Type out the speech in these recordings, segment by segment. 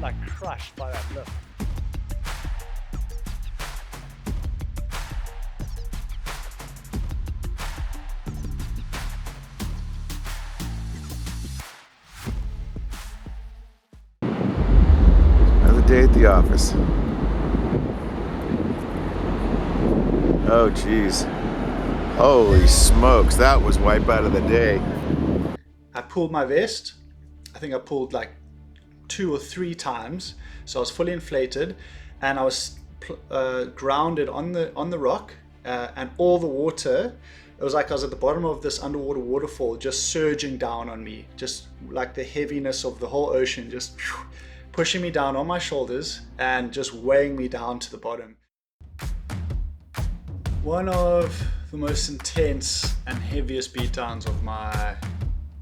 got like crushed by that lip. Another day at the office. Oh geez. Holy smokes, that was wipeout of the day. I pulled my vest. I think I pulled like 2 or 3 times. So I was fully inflated and I was grounded on the rock, and all the water, it was like I was at the bottom of this underwater waterfall, just surging down on me, just like the heaviness of the whole ocean, just pushing me down on my shoulders and just weighing me down to the bottom. One of the most intense and heaviest beatdowns of my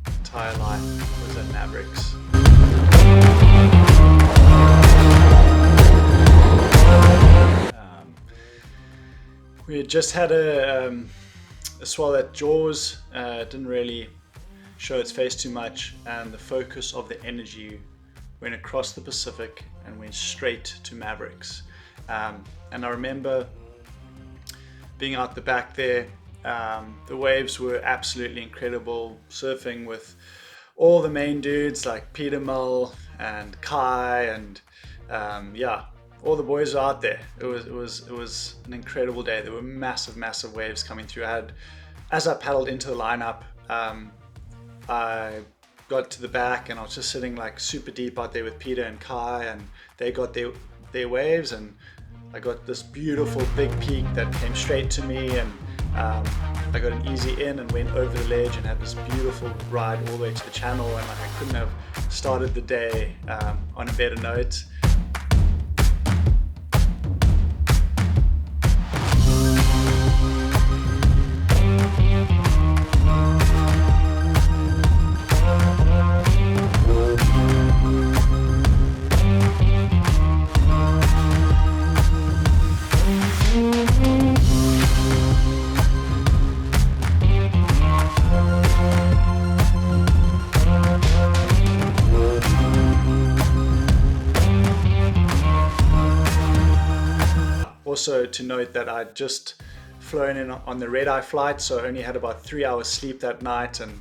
entire life was at Mavericks. We had just had a swell at Jaws. Didn't really show its face too much, and the focus of the energy went across the Pacific and went straight to Mavericks. And I remember being out the back there. The waves were absolutely incredible, surfing with all the main dudes like Peter Mull and Kai, and all the boys were out there. It was an incredible day. There were massive waves coming through. As I paddled into the lineup, I got to the back and I was just sitting like super deep out there with Peter and Kai, and they got their waves, and I got this beautiful big peak that came straight to me, and I got an easy in and went over the ledge and had this beautiful ride all the way to the channel, and like I couldn't have started the day on a better note. Also to note that I'd just flown in on the red-eye flight, so I only had about 3 hours sleep that night, and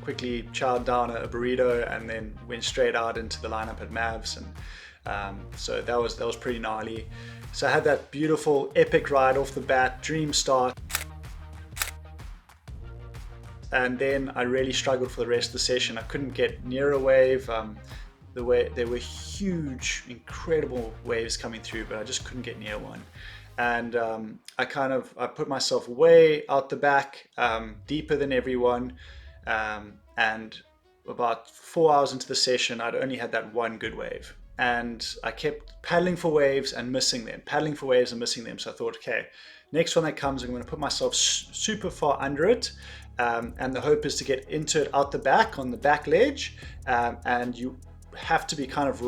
quickly chowed down a burrito and then went straight out into the lineup at Mavs, and so that was pretty gnarly. So I had that beautiful epic ride off the bat, dream start, and then I really struggled for the rest of the session. I couldn't get near a wave. There were huge, incredible waves coming through, but I just couldn't get near one. And I put myself way out the back, deeper than everyone. And about 4 hours into the session, I'd only had that one good wave. And I kept paddling for waves and missing them, So I thought, okay, next one that comes, I'm going to put myself super far under it. And the hope is to get into it out the back on the back ledge. And you have to be kind of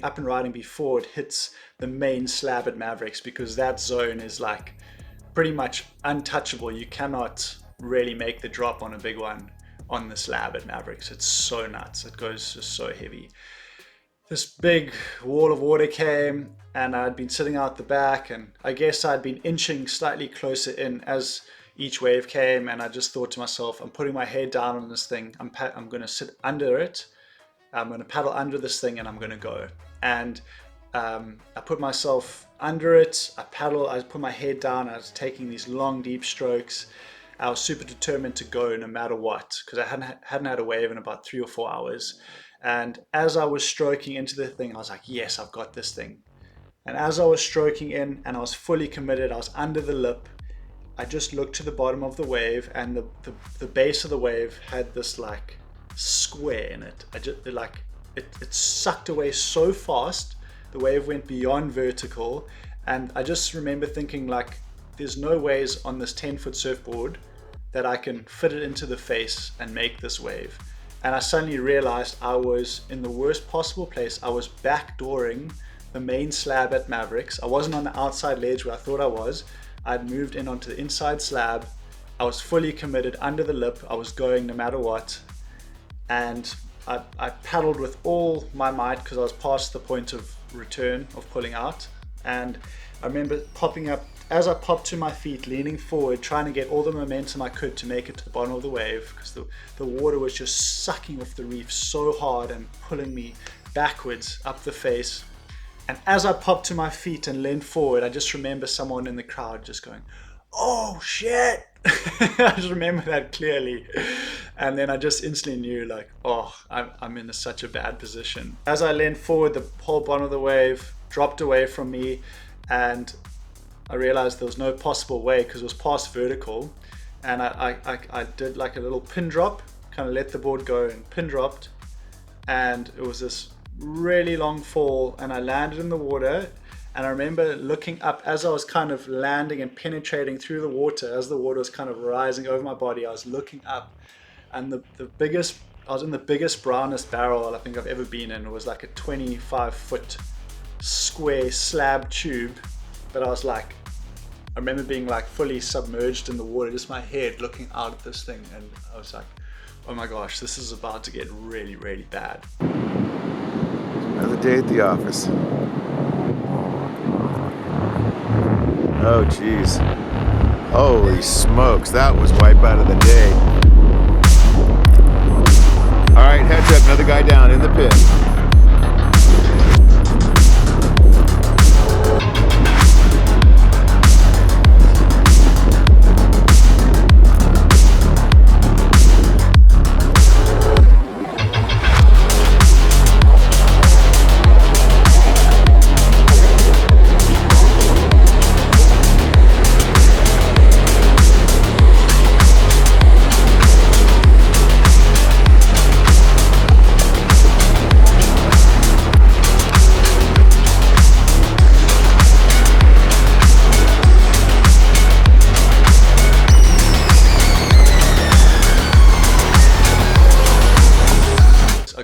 up and riding before it hits the main slab at Mavericks, because that zone is like pretty much untouchable. You cannot really make the drop on a big one on the slab at Mavericks. It's so nuts. It goes just so heavy. This big wall of water came, and I'd been sitting out the back, and I guess I'd been inching slightly closer in as each wave came, and I just thought to myself, I'm putting my head down on this thing. I'm going to sit under it. I'm going to paddle under this thing and I'm going to go. And I put myself under it. I put my head down. I was taking these long, deep strokes. I was super determined to go no matter what, because I hadn't had a wave in about 3 or 4 hours. And as I was stroking into the thing, I was like, yes, I've got this thing. And as I was stroking in and I was fully committed, I was under the lip. I just looked to the bottom of the wave, and the base of the wave had this like square in it. It sucked away so fast. The wave went beyond vertical, and I just remember thinking, like, there's no ways on this 10-foot surfboard that I can fit it into the face and make this wave. And I suddenly realized I was in the worst possible place. I was backdooring the main slab at Mavericks. I wasn't on the outside ledge where I thought I was. I'd moved in onto the inside slab. I was fully committed under the lip. I was going no matter what. And I paddled with all my might because I was past the point of return, of pulling out. And I remember popping up, as I popped to my feet, leaning forward, trying to get all the momentum I could to make it to the bottom of the wave, because the water was just sucking off the reef so hard and pulling me backwards up the face. And as I popped to my feet and leaned forward, I just remember someone in the crowd just going, "Oh shit!" I just remember that clearly. And then I just instantly knew, like, oh, I'm in such a bad position. As I leaned forward, the whole bottom of the wave dropped away from me, and I realized there was no possible way because it was past vertical. And I did like a little pin drop, kind of let the board go and pin dropped. And it was this really long fall, and I landed in the water. And I remember looking up as I was kind of landing and penetrating through the water, as the water was kind of rising over my body. I was looking up, and I was in the biggest, brownest barrel I think I've ever been in. It was like a 25-foot square slab tube, but I was like, I remember being like fully submerged in the water, just my head looking out at this thing, and I was like, oh my gosh, this is about to get really, really bad. Another day at the office. Oh geez. Holy smokes, that was wipeout of the day. Alright, heads up, another guy down in the pit.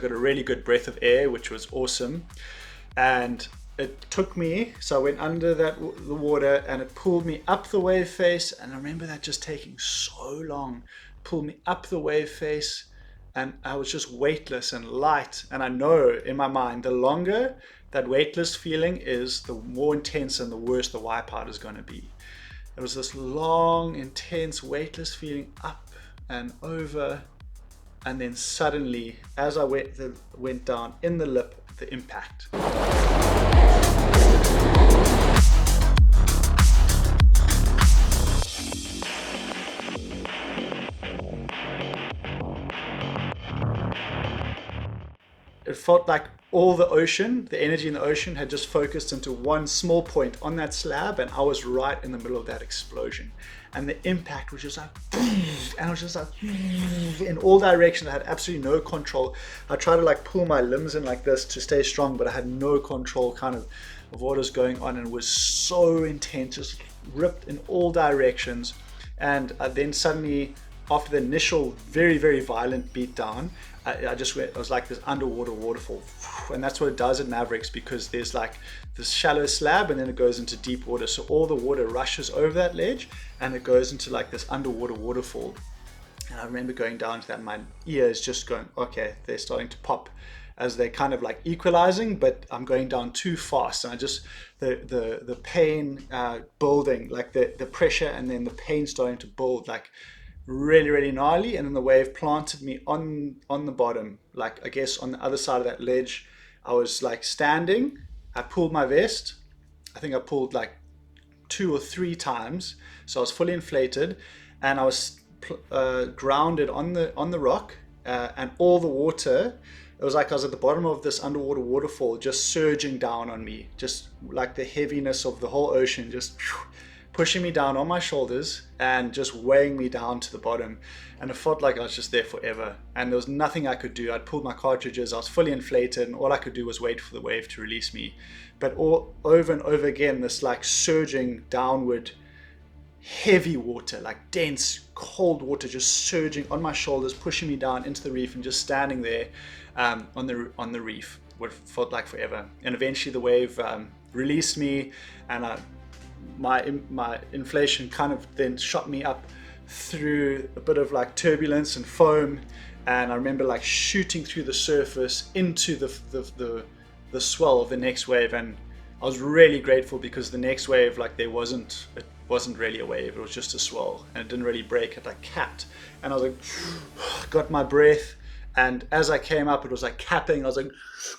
Really good breath of air, which was awesome. And it took me, so I went under the water, and it pulled me up the wave face. And I remember that just taking so long. Pulled me up the wave face, and I was just weightless and light. And I know in my mind, the longer that weightless feeling is, the more intense and the worse the wipeout is going to be. It was this long, intense, weightless feeling up and over. And then suddenly, as I went down in the lip, the impact. It felt like all the ocean, the energy in the ocean had just focused into one small point on that slab, and I was right in the middle of that explosion. And the impact was just like, and I was just like, in all directions. I had absolutely no control. I tried to like pull my limbs in like this to stay strong, but I had no control kind of what was going on, and it was so intense, just ripped in all directions. And then suddenly, after the initial very, very violent beat down, I just went, it was like this underwater waterfall. And that's what it does at Mavericks, because there's like this shallow slab and then it goes into deep water. So all the water rushes over that ledge and it goes into like this underwater waterfall. And I remember going down to that, and my ears just going, okay, they're starting to pop as they're kind of like equalizing, but I'm going down too fast. And I just, the pain building, like the pressure and then the pain starting to build, like really, really gnarly. And then the wave planted me on the bottom, like I guess on the other side of that ledge. I was like standing, I pulled my vest. I think I pulled like 2 or 3 times. So I was fully inflated, and I was grounded on the rock, and all the water, it was like I was at the bottom of this underwater waterfall, just surging down on me, just like the heaviness of the whole ocean, just pushing me down on my shoulders and just weighing me down to the bottom. And it felt like I was just there forever, and there was nothing I could do. I'd pulled my cartridges, I was fully inflated, and all I could do was wait for the wave to release me. But over and over again, this like surging downward heavy water, like dense cold water, just surging on my shoulders, pushing me down into the reef, and just standing there on the reef, what felt like forever. And eventually the wave released me, and my inflation kind of then shot me up through a bit of like turbulence and foam, and I remember like shooting through the surface into the swell of the next wave, and I was really grateful because the next wave, like it wasn't really a wave, it was just a swell, and it didn't really break, it like capped, and I was like got my breath, and as I came up it was like capping. I was like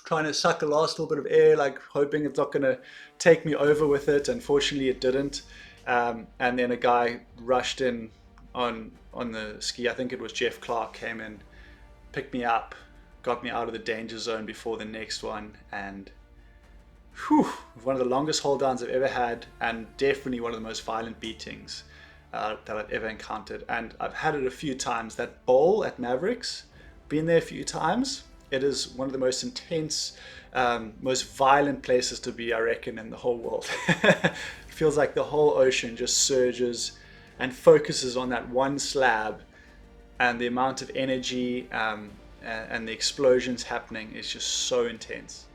trying to suck the last little bit of air, like hoping it's not gonna take me over with it, and fortunately it didn't. And then a guy rushed in on the ski, I think it was Jeff Clark, came in, picked me up, got me out of the danger zone before the next one, and whew, one of the longest hold downs I've ever had, and definitely one of the most violent beatings that I've ever encountered. And I've had it a few times. That bowl at Mavericks, been there a few times. It is one of the most intense, most violent places to be, I reckon, in the whole world. It feels like the whole ocean just surges and focuses on that one slab, and the amount of energy and the explosions happening is just so intense.